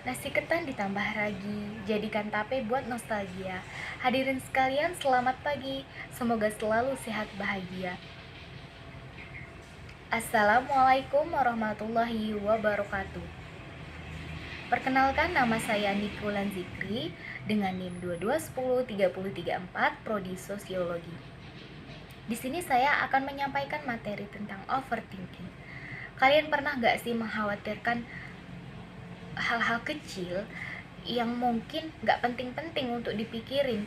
Nasi ketan ditambah ragi, jadikan tape buat nostalgia. Hadirin sekalian, selamat pagi. Semoga selalu sehat bahagia. Assalamualaikum warahmatullahi wabarakatuh. Perkenalkan, nama saya Nikulan Zikri dengan NIM 22103034 Prodi Sosiologi. Di sini saya akan menyampaikan materi tentang overthinking. Kalian pernah nggak sih mengkhawatirkan hal-hal kecil yang mungkin nggak penting-penting untuk dipikirin?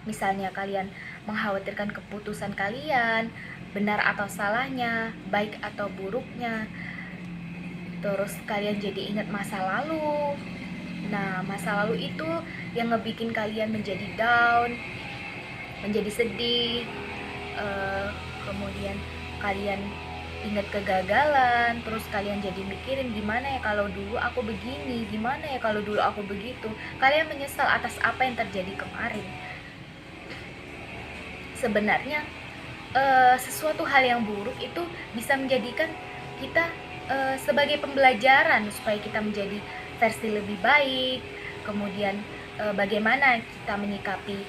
Misalnya kalian mengkhawatirkan keputusan kalian, benar atau salahnya, baik atau buruknya. Terus kalian jadi ingat masa lalu. Nah, masa lalu itu yang ngebikin kalian menjadi down, menjadi sedih. Kemudian kalian ingat kegagalan, terus kalian jadi mikirin gimana ya kalau dulu aku begini, gimana ya kalau dulu aku begitu. Kalian menyesal atas apa yang terjadi kemarin. Sebenarnya sesuatu hal yang buruk itu bisa menjadikan kita sebagai pembelajaran supaya kita menjadi versi lebih baik. Kemudian bagaimana kita menyikapi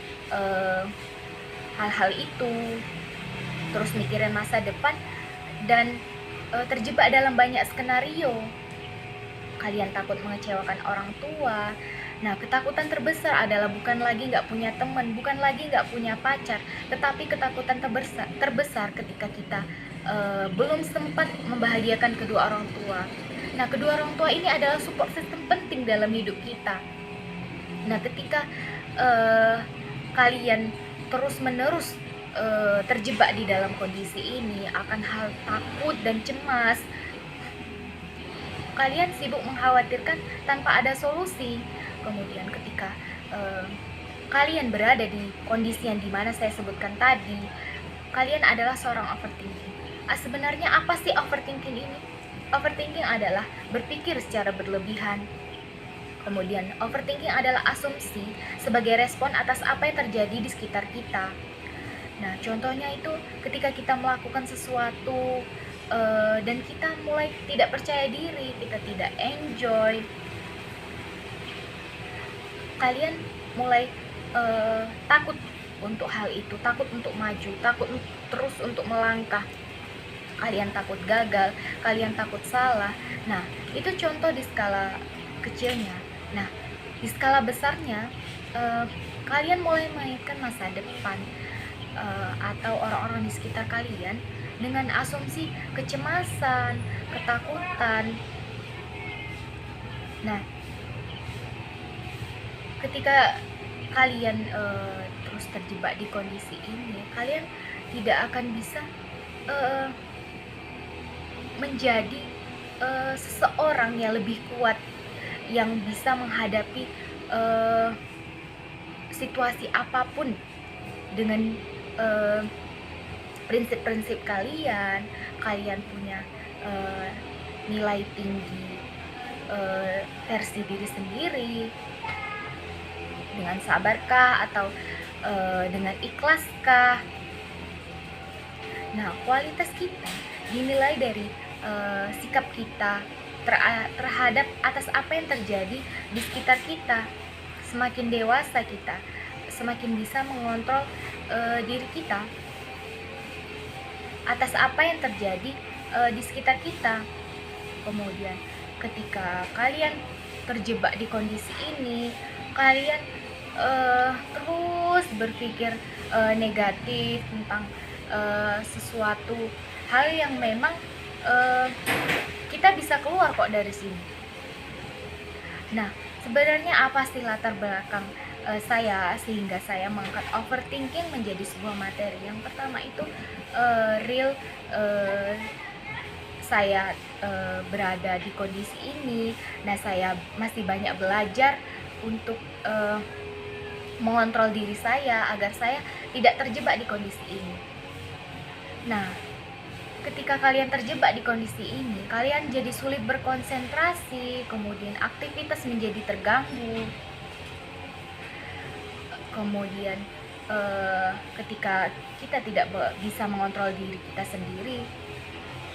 hal-hal itu, terus mikirin masa depan dan terjebak dalam banyak skenario. Kalian takut mengecewakan orang tua. Nah, ketakutan terbesar adalah bukan lagi nggak punya teman, bukan lagi nggak punya pacar, tetapi ketakutan terbesar ketika kita belum sempat membahagiakan kedua orang tua. Nah, kedua orang tua ini adalah support system penting dalam hidup kita. Nah, ketika kalian terus-menerus terjebak di dalam kondisi ini akan hal takut dan cemas, kalian sibuk mengkhawatirkan tanpa ada solusi. Kemudian ketika kalian berada di kondisi yang dimana saya sebutkan tadi, kalian adalah seorang overthinking. Sebenarnya apa sih overthinking ini? Overthinking adalah berpikir secara berlebihan. Kemudian overthinking adalah asumsi sebagai respon atas apa yang terjadi di sekitar kita. Nah, contohnya itu ketika kita melakukan sesuatu dan kita mulai tidak percaya diri, kita tidak enjoy, kalian mulai takut untuk hal itu, takut untuk maju, takut terus untuk melangkah. Kalian takut gagal, kalian takut salah. Nah, itu contoh di skala kecilnya. Nah, di skala besarnya, kalian mulai mengaitkan masa depan atau orang-orang di sekitar kalian dengan asumsi kecemasan, ketakutan. Nah, ketika kalian terus terjebak di kondisi ini, kalian tidak akan bisa menjadi seseorang yang lebih kuat, yang bisa menghadapi situasi apapun dengan prinsip-prinsip kalian punya nilai tinggi versi diri sendiri, dengan sabarkah atau dengan ikhlaskah. Nah, kualitas kita dinilai dari sikap kita terhadap atas apa yang terjadi di sekitar kita. Semakin dewasa kita, semakin bisa mengontrol diri kita atas apa yang terjadi di sekitar kita. Kemudian ketika kalian terjebak di kondisi ini, kalian terus berpikir negatif tentang sesuatu hal yang memang kita bisa keluar kok dari sini. Nah, sebenarnya apa sih latar belakang saya sehingga saya mengangkat overthinking menjadi sebuah materi? Yang pertama itu real saya berada di kondisi ini. Nah, saya masih banyak belajar untuk mengontrol diri saya agar saya tidak terjebak di kondisi ini. Nah, ketika kalian terjebak di kondisi ini, kalian jadi sulit berkonsentrasi, kemudian aktivitas menjadi terganggu. Kemudian ketika kita tidak bisa mengontrol diri kita sendiri,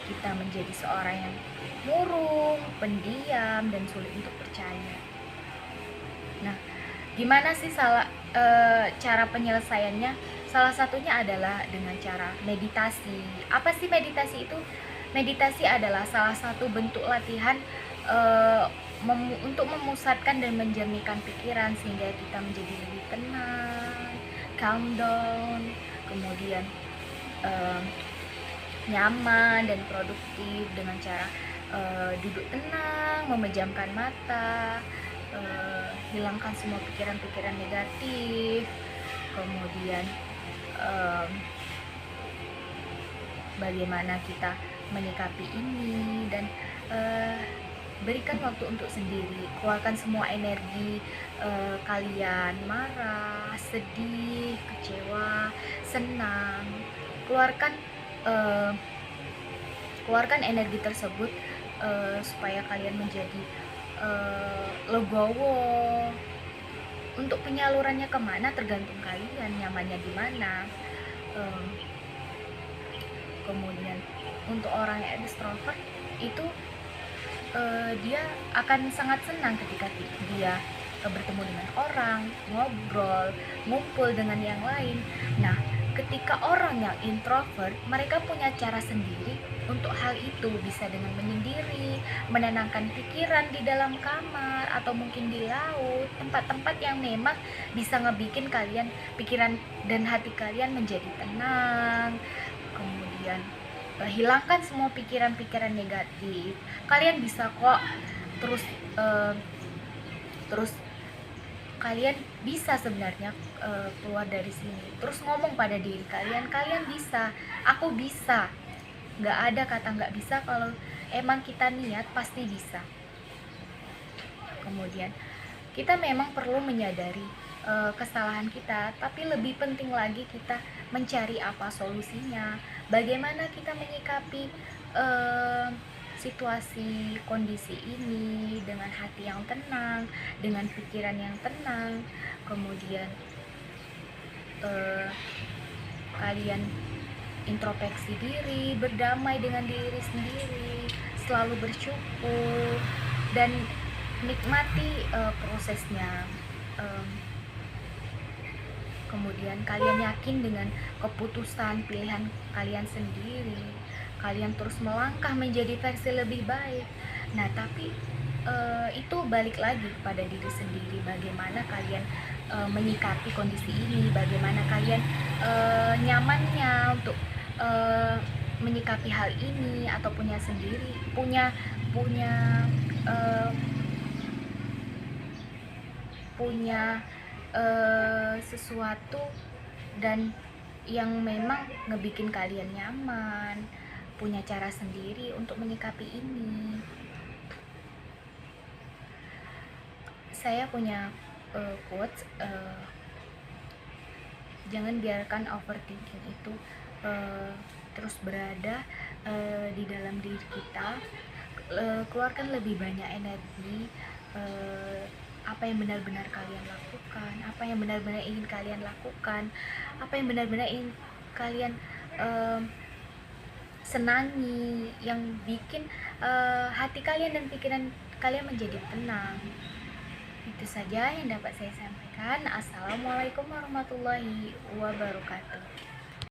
kita menjadi seorang yang murung, pendiam, dan sulit untuk percaya. Nah, gimana sih cara penyelesaiannya? Salah satunya adalah dengan cara meditasi. Apa sih meditasi itu? Meditasi adalah salah satu bentuk latihan eh, untuk memusatkan dan menjernihkan pikiran sehingga kita menjadi lebih tenang, calm down, kemudian eh, nyaman dan produktif dengan cara duduk tenang, memejamkan mata, hilangkan semua pikiran-pikiran negatif, kemudian bagaimana kita menyikapi ini, dan berikan waktu untuk sendiri, keluarkan semua energi kalian marah, sedih, kecewa, senang, keluarkan energi tersebut supaya kalian menjadi legowo. Untuk penyalurannya kemana tergantung kalian nyamannya di mana. Kemudian untuk orang yang extrovert itu dia akan sangat senang ketika dia bertemu dengan orang, ngobrol, ngumpul dengan yang lain. Nah, ketika orang yang introvert, mereka punya cara sendiri untuk hal itu, bisa dengan menyendiri, menenangkan pikiran di dalam kamar, atau mungkin di laut, tempat-tempat yang memang bisa ngebikin kalian, pikiran dan hati kalian menjadi tenang. Kemudian hilangkan semua pikiran-pikiran negatif. Kalian bisa kok terus kalian bisa sebenarnya keluar dari sini, terus ngomong pada diri kalian bisa, aku bisa. Nggak ada kata nggak bisa, kalau emang kita niat pasti bisa. Kemudian kita memang perlu menyadari kesalahan kita, tapi lebih penting lagi kita mencari apa solusinya, bagaimana kita menyikapi situasi kondisi ini dengan hati yang tenang, dengan pikiran yang tenang. Kemudian kalian introspeksi diri, berdamai dengan diri sendiri, selalu bersyukur dan nikmati prosesnya. Kemudian kalian yakin dengan keputusan pilihan kalian sendiri, kalian terus melangkah menjadi versi lebih baik. Nah, tapi itu balik lagi pada diri sendiri, bagaimana kalian menyikapi kondisi ini, bagaimana kalian nyamannya untuk menyikapi hal ini, atau punya sesuatu dan yang memang ngebikin kalian nyaman, punya cara sendiri untuk menyikapi ini. Saya punya quotes, jangan biarkan overthinking itu terus berada di dalam diri kita. Keluarkan lebih banyak energi, apa yang benar-benar kalian lakukan, apa yang benar-benar ingin kalian lakukan, apa yang benar-benar ingin kalian senangi, yang bikin hati kalian dan pikiran kalian menjadi tenang. Itu saja yang dapat saya sampaikan. Assalamualaikum warahmatullahi wabarakatuh.